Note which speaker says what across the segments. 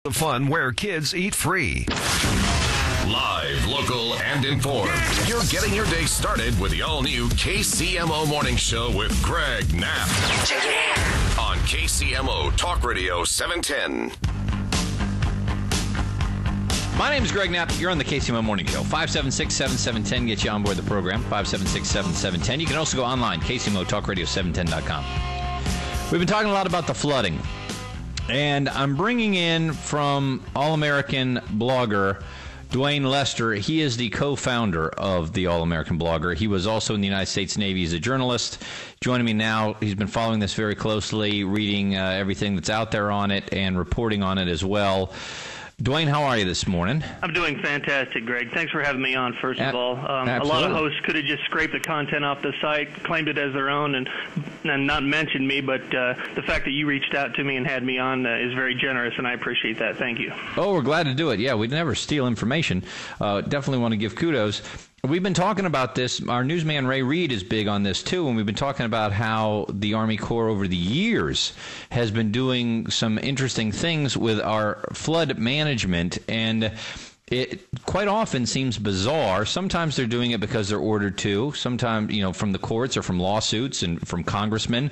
Speaker 1: The fun where kids eat free. Live, local, and informed. You're getting your day started with the all-new KCMO Morning Show with Greg Knapp. On KCMO Talk Radio 710.
Speaker 2: My name is Greg Knapp. You're on the KCMO Morning Show. 576-7710 gets you on board the program. 576-7710. You can also go online, KCMOTalkRadio710.com. We've been talking a lot about the flooding. And I'm bringing in from All-American blogger Duane Lester. He is the co-founder of the All-American blogger. He was also in the United States Navy as a journalist. Joining me now, he's been following this very closely, reading everything that's out there on it and reporting on it as well. Duane, how are you this morning?
Speaker 3: I'm doing fantastic, Greg. Thanks for having me on, first of all. A lot of hosts could have just scraped the content off the site, claimed it as their own, and not mentioned me, but the fact that you reached out to me and had me on is very generous, and I appreciate that. Thank you. Oh,
Speaker 2: we're glad to do it. Yeah, we'd never steal information. Definitely want to give kudos. We've been talking about this. Our newsman Ray Reed is big on this, too, and we've been talking about how the Army Corps over the years has been doing some interesting things with our flood management, and it quite often seems bizarre. Sometimes they're doing it because they're ordered to, sometimes, from the courts or from lawsuits and from congressmen.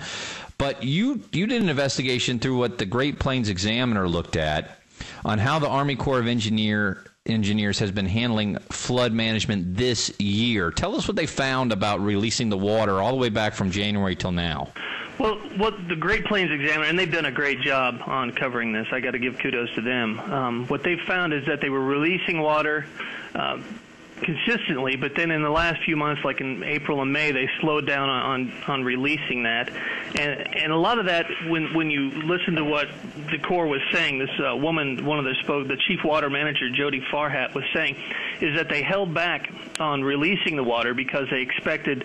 Speaker 2: But you did an investigation through what the Great Plains Examiner looked at on how the Army Corps of Engineers has been handling flood management this year. Tell us what they found about releasing the water all the way back from January till now.
Speaker 3: Well, what the Great Plains Examiner, and they've done a great job on covering this. I got to give kudos to them. What they found is that they were releasing water consistently, but then in the last few months, like in April and May, they slowed down on releasing that. And a lot of that, when you listen to what the Corps was saying, this woman, the chief water manager, Jody Farhat, was saying, is that they held back on releasing the water because they expected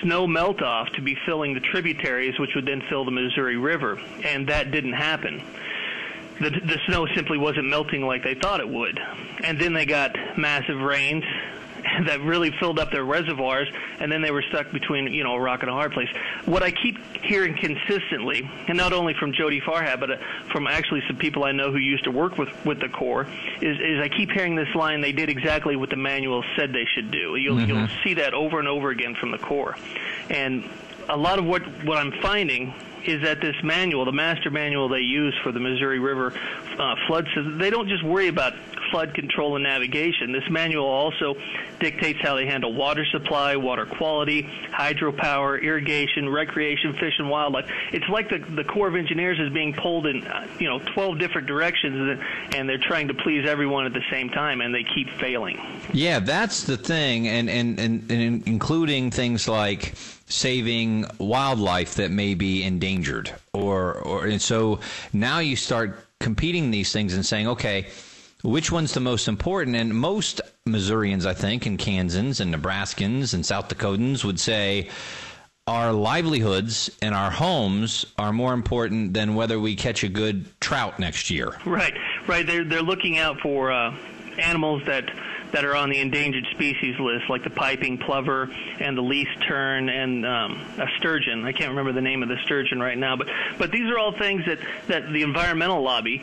Speaker 3: snow melt-off to be filling the tributaries, which would then fill the Missouri River, and that didn't happen. The snow simply wasn't melting like they thought it would. And then they got massive rains that really filled up their reservoirs, and then they were stuck between, a rock and a hard place. What I keep hearing consistently, and not only from Jody Farhat, but from actually some people I know who used to work with the Corps, is I keep hearing this line, they did exactly what the manual said they should do. You'll see that over and over again from the Corps. And a lot of what I'm finding is that this manual, the master manual they use for the Missouri River flood system, they don't just worry about flood control and navigation. This manual also dictates how they handle water supply, water quality, hydropower, irrigation, recreation, fish and wildlife. It's like the Corps of Engineers is being pulled in 12 different directions, and they're trying to please everyone at the same time, and they keep failing. Yeah,
Speaker 2: that's the thing, and including things like saving wildlife that may be endangered, and so now you start competing these things and saying, okay, which one's the most important? And most Missourians, I think, and Kansans and Nebraskans and South Dakotans would say our livelihoods and our homes are more important than whether we catch a good trout next year.
Speaker 3: Right. They're looking out for animals that are on the endangered species list, like the piping plover and the least tern and a sturgeon. I can't remember the name of the sturgeon right now, but these are all things that the environmental lobby,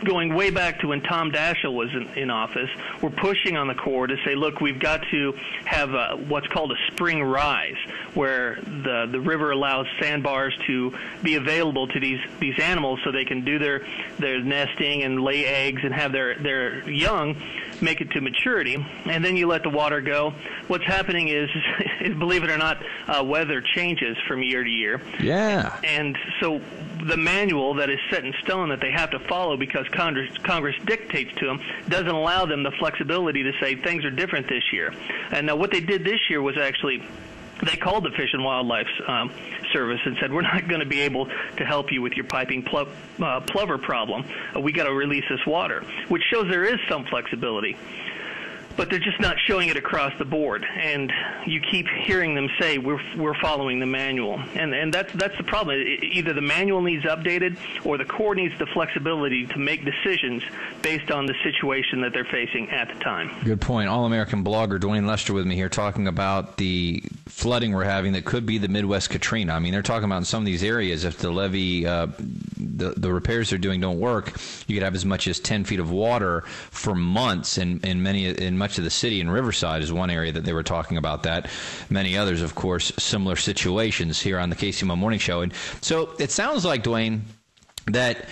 Speaker 3: going way back to when Tom Daschle was in office, were pushing on the Corps to say, look, we've got to have what's called a spring rise, where the river allows sandbars to be available to these animals so they can do their nesting and lay eggs and have their young make it to maturity, and then you let the water go. What's happening is believe it or not, weather changes from year to year.
Speaker 2: Yeah.
Speaker 3: And so the manual that is set in stone that they have to follow because Congress dictates to them doesn't allow them the flexibility to say things are different this year. And now what they did this year was actually they called the Fish and Wildlife Service and said, we're not going to be able to help you with your piping plover problem. We got to release this water, which shows there is some flexibility. But they're just not showing it across the board, and you keep hearing them say we're following the manual, and that's the problem. Either the manual needs updated, or the Corps needs the flexibility to make decisions based on the situation that they're facing at the time.
Speaker 2: Good point. All-American blogger Duane Lester with me here talking about the flooding we're having that could be the Midwest Katrina. I mean, they're talking about in some of these areas if the the repairs they're doing don't work, you could have as much as 10 feet of water for months in much of the city. In Riverside is one area that they were talking about that. Many others, of course, similar situations here on the KCMO Morning Show. And so it sounds like, Duane, that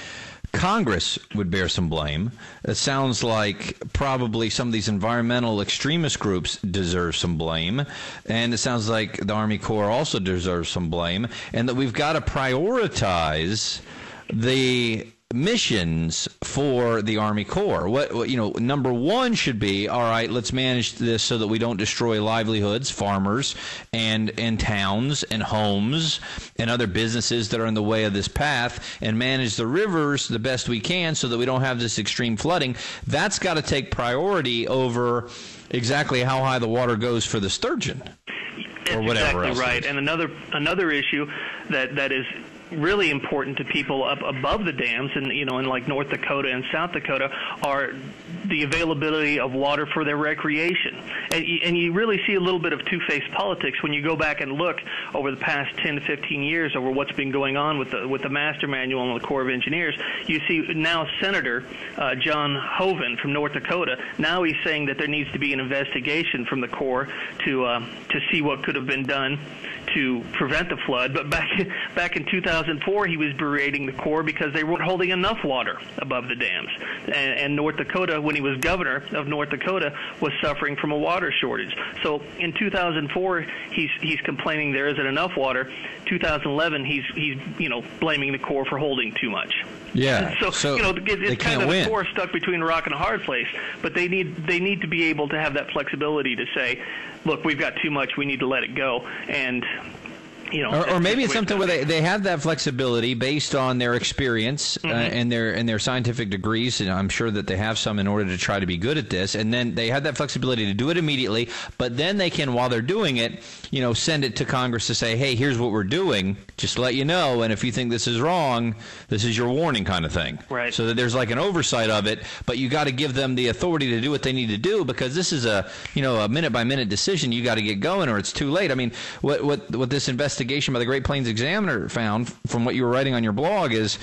Speaker 2: Congress would bear some blame. It sounds like probably some of these environmental extremist groups deserve some blame. And it sounds like the Army Corps also deserves some blame. And that we've got to prioritize the missions for the Army Corps. What number one should be, all right, let's manage this so that we don't destroy livelihoods, farmers, and towns and homes and other businesses that are in the way of this path, and manage the rivers the best we can so that we don't have this extreme flooding. That's got to take priority over exactly how high the water goes for the sturgeon or whatever else.
Speaker 3: Exactly right. And another issue that is really important to people up above the dams, and in like North Dakota and South Dakota, are the availability of water for their recreation. And you really see a little bit of two-faced politics when you go back and look over the past 10 to 15 years over what's been going on with the Master Manual and the Corps of Engineers. You see now Senator John Hoeven from North Dakota, now he's saying that there needs to be an investigation from the Corps to see what could have been done to prevent the flood. But back in 2004, he was berating the Corps because they weren't holding enough water above the dams. And North Dakota, when he was governor of North Dakota, was suffering from a water shortage. So in 2004, he's complaining there isn't enough water. 2011, he's blaming the Corps for holding too much.
Speaker 2: Yeah.
Speaker 3: So
Speaker 2: kind
Speaker 3: it's kind of the Corps stuck between a rock and a hard place. But they need to be able to have that flexibility to say, look, we've got too much, we need to let it go. And
Speaker 2: or maybe it's something where they have that flexibility based on their experience and their scientific degrees, and I'm sure that they have some in order to try to be good at this. And then they have that flexibility to do it immediately, but then they can, while they're doing it, send it to Congress to say, hey, here's what we're doing, just to let you know, and if you think this is wrong, this is your warning kind of thing.
Speaker 3: Right.
Speaker 2: So that there's like an oversight of it, but you got to give them the authority to do what they need to do, because this is a minute-by-minute decision. You got to get going or it's too late. I mean, what this investigation by the Great Plains Examiner found from what you were writing on your blog is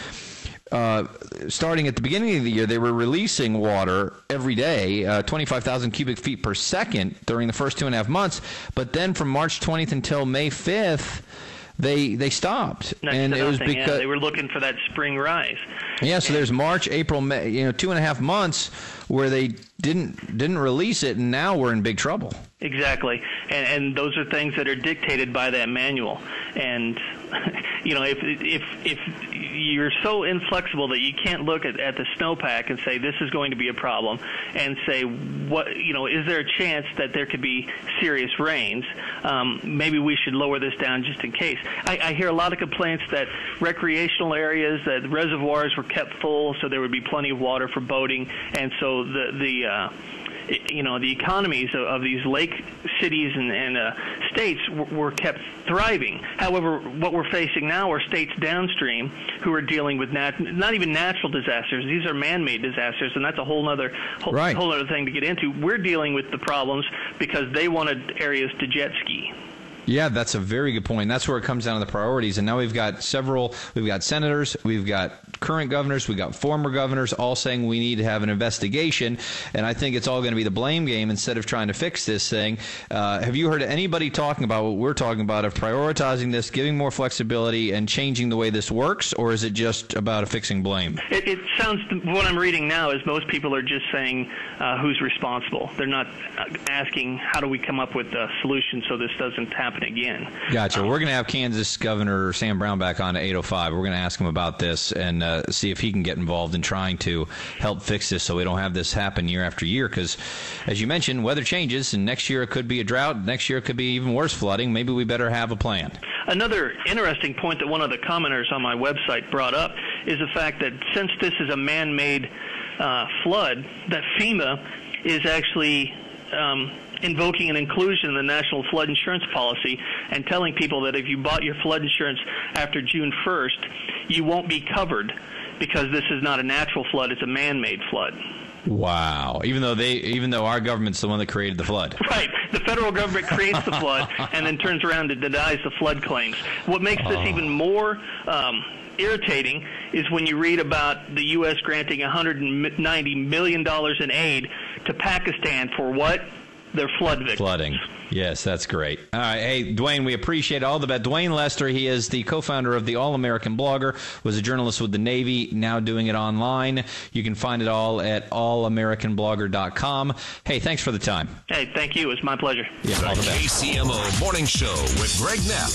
Speaker 2: starting at the beginning of the year, they were releasing water every day, 25,000 cubic feet per second during the first 2.5 months. But then from March 20th until May 5th, they stopped.
Speaker 3: And it was because they were looking for that spring rise.
Speaker 2: Yeah, so there's March, April, May, 2.5 months where they didn't release it, and now we're in big trouble.
Speaker 3: Exactly, and those are things that are dictated by that manual. And if you're so inflexible that you can't look at the snowpack and say this is going to be a problem, and say is there a chance that there could be serious rains? Maybe we should lower this down just in case. I hear a lot of complaints that recreational areas, that reservoirs were kept full, so there would be plenty of water for boating, and so the economies of these lake cities and states were kept thriving. However, what we're facing now are states downstream who are dealing with not even natural disasters. These are man-made disasters, and that's a whole other thing to get into. We're dealing with the problems because they wanted areas to jet ski.
Speaker 2: Yeah, that's a very good point. That's where it comes down to the priorities. And now we've got senators, we've got current governors, we've got former governors all saying we need to have an investigation. And I think it's all going to be the blame game instead of trying to fix this thing. Have you heard anybody talking about what we're talking about, of prioritizing this, giving more flexibility, and changing the way this works? Or is it just about fixing blame?
Speaker 3: It sounds, what I'm reading now is most people are just saying who's responsible. They're not asking how do we come up with a solution so this doesn't happen again.
Speaker 2: Gotcha. We're going to have Kansas Governor Sam Brown back on at 8:05. We're going to ask him about this and see if he can get involved in trying to help fix this so we don't have this happen year after year. Because, as you mentioned, weather changes, and next year it could be a drought. Next year it could be even worse flooding. Maybe we better have a plan.
Speaker 3: Another interesting point that one of the commenters on my website brought up is the fact that since this is a man-made flood, that FEMA is actually invoking an inclusion in the National Flood Insurance Policy and telling people that if you bought your flood insurance after June 1st, you won't be covered because this is not a natural flood, it's a man-made flood.
Speaker 2: Wow. Even though our government's the one that created the flood.
Speaker 3: Right. The federal government creates the flood and then turns around and denies the flood claims. What makes this even more irritating is when you read about the U.S. granting $190 million in aid to Pakistan for what? Their flood victims.
Speaker 2: Flooding. Yes, that's great. All right. Hey, Duane, we appreciate all the best. Duane Lester, he is the co-founder of the All-American Blogger, was a journalist with the Navy, now doing it online. You can find it all at allamericanblogger.com. Hey, thanks for the time.
Speaker 3: Hey, thank you. It's my pleasure.
Speaker 2: Yeah,
Speaker 1: The
Speaker 2: all the best.
Speaker 1: KCMO Morning Show with Greg Knapp.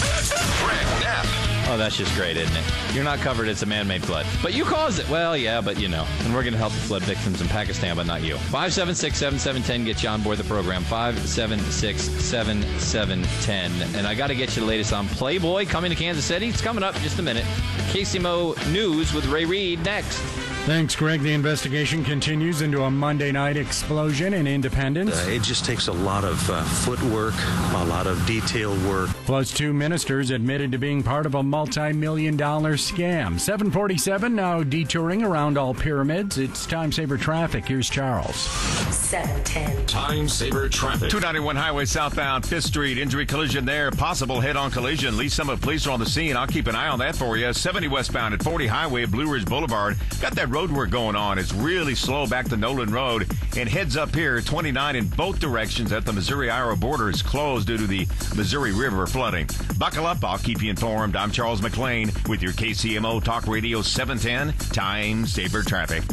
Speaker 1: Greg Knapp.
Speaker 2: Oh, that's just great, isn't it? You're not covered. It's a man-made flood. But you caused it. Well, yeah, but you know. And we're going to help the flood victims in Pakistan, but not you. 576-7710 gets you on board the program. 576-7710. And I got to get you the latest on Playboy coming to Kansas City. It's coming up in just a minute. KCMO News with Ray Reed next.
Speaker 4: Thanks, Greg. The investigation continues into a Monday night explosion in Independence.
Speaker 5: It just takes a lot of footwork, a lot of detailed work.
Speaker 4: Plus, 2 ministers admitted to being part of a multi-million-dollar scam. 747 now detouring around all pyramids. It's time-saver traffic. Here's Charles.
Speaker 6: 710.
Speaker 1: Time saver traffic.
Speaker 7: 291 Highway southbound 5th Street. Injury collision there. Possible head-on collision. Lee Summit Police are on the scene. I'll keep an eye on that for you. 70 westbound at 40 Highway, Blue Ridge Boulevard. Got that road work going on. It's really slow back to Nolan Road. And heads up here, 29 in both directions at the Missouri-Iowa border is closed due to the Missouri River flooding. Buckle up. I'll keep you informed. I'm Charles McLean with your KCMO Talk Radio 710 Time Saver Traffic.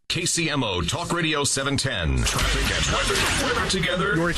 Speaker 1: KCMO Talk Radio 710. Traffic and weather together.
Speaker 4: Your